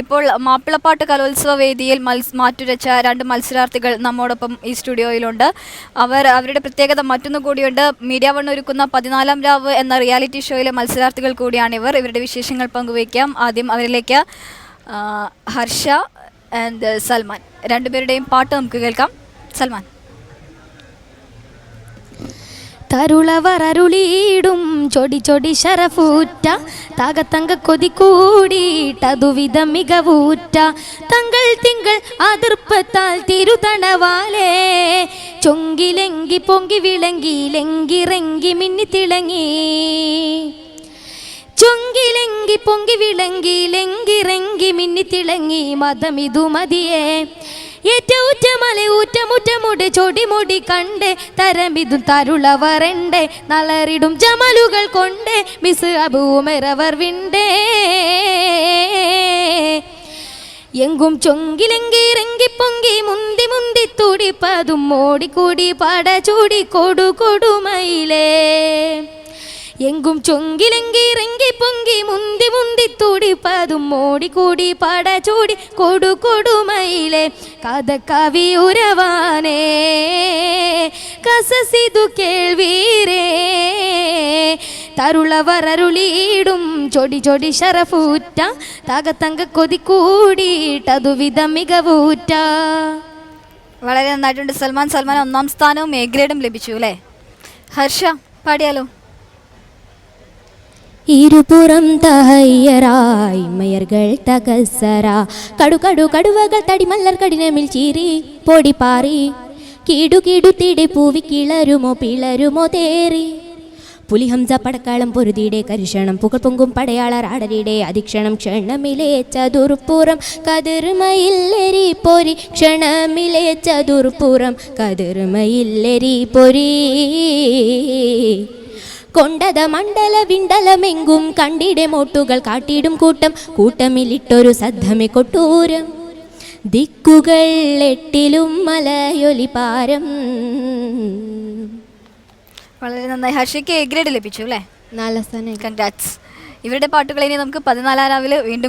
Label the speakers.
Speaker 1: ഇപ്പോൾ മാപ്പിളപ്പാട്ട് കലോത്സവ വേദിയിൽ മാറ്റുരച്ച 2 മത്സരാർത്ഥികൾ നമ്മോടൊപ്പം ഈ സ്റ്റുഡിയോയിലുണ്ട്. അവരുടെ പ്രത്യേകത മറ്റൊന്നു കൂടിയുണ്ട്. മീഡിയ വൺ ഒരുക്കുന്ന 14ാം രാവ് എന്ന റിയാലിറ്റി ഷോയിലെ മത്സരാർത്ഥികൾ കൂടിയാണിവർ. ഇവരുടെ വിശേഷങ്ങൾ പങ്കുവയ്ക്കാം. ആദ്യം അവരിലേക്ക് ഹർഷ ആൻഡ് സൽമാൻ, രണ്ടുപേരുടെയും പാട്ട് നമുക്ക് കേൾക്കാം. സൽമാൻ.
Speaker 2: തരുളവരരുളീടും ചൊടി ചൊടി ശരഫൂറ്റ തകത്തങ്ക കൊതി കൂടിയിട്ടതുവിധ മികവൂറ്റ തങ്കൾ തിങ്കൾ അതിർപ്പത്താൽ തിരുതണവാലേ ചൊങ്കിലെങ്കി പൊങ്കി വിളങ്ങി ലെങ്കിറങ്ങി മിന്നിത്തിളങ്ങി ചൊങ്കിലെങ്കി പൊങ്കി വിളങ്ങി ലെങ്കിറങ്ങി മിന്നിത്തിളങ്ങി മതമിതു മതിയേ ഏറ്റ മല ഊറ്റമുറ്റമുട് ചൊടിമുടി കണ്ട് തരമിതും തരുളവരണ്ട് നളറിടും ജമലുകൾ കൊണ്ട് മിസ് അബൂമരവർ വിണ്ടേ എങ്കും ചൊങ്കിലെങ്കി ഇറങ്ങി പൊങ്കി മുന്തി മുന്തി തുടിപ്പതും മോടിക്കൂടി പട ചൂടി കൊടു കൊടുമയിലേ എങ്കും ചൊങ്കിലെങ്കി ഇറങ്ങി പൊങ്കി മുന്തി മുന്തി തുടിപ്പതും മോടിക്കൂടി പട ചൂടി കൊടു കൊടുമയിലെ കഥ കവി ഉരവാനേ കസസിതു കേൾവീരേ തരുളവരരുളീടും ചൊടി ചൊടി ശരഫൂറ്റ തകത്തങ്ക കൊതി കൂടിയിട്ടതുവിധ മികവൂറ്റ.
Speaker 1: വളരെ നന്നായിട്ടുണ്ട് സൽമാൻ. 1ാം സ്ഥാനവും എ ഗ്രേഡും ലഭിച്ചു അല്ലേ? ഹർഷ, പാടിയാലോ?
Speaker 2: ഇരുപുറം തഹയ്യറായി മയർകൾ തകസറ കടുകടു കടുവകൾ തടിമല്ലർ കഠിനമിൽ ചീറി പൊടിപ്പാറി കീടു കീടു തിടി പൂവി കിളരുമോ പിളരുമോ തേറി പുലിഹംസ പടക്കാളം പൊരുതിയുടെ കരിഷണം പുകൾ പൊങ്കും പടയാളർ ആടരിയുടെ അധിക്ഷണം ക്ഷണമിലെ ചതുർപ്പുറം കതിർമയില്ലെരി പൊരി ക്ഷണമിലെ ചതുർപ്പുറം കതിർമയില്ലെരി പൊരി കൊണ്ടത മണ്ഡല വിണ്ടലമെങ്കും കണ്ടിടെ മോട്ടുകൾ കാട്ടിടും കൂട്ടം കൂട്ടമിലിട്ടൊരു സദ്ധമെ കൊട്ടൂരം ദിക്കുകൾ 8ലും മലയൊലിപാരം.
Speaker 1: വളരെ നന്നായി. ഹർഷയ്ക്ക് എ ഗ്രേഡ് ലഭിച്ചു അല്ലേ?
Speaker 2: 4 സ്ഥാനം.
Speaker 1: കൺഗ്രാറ്റ്സ്. ഇവരുടെ പാട്ടുകൾ ഇനി നമുക്ക് 14ാം രാവിലെ വീണ്ടും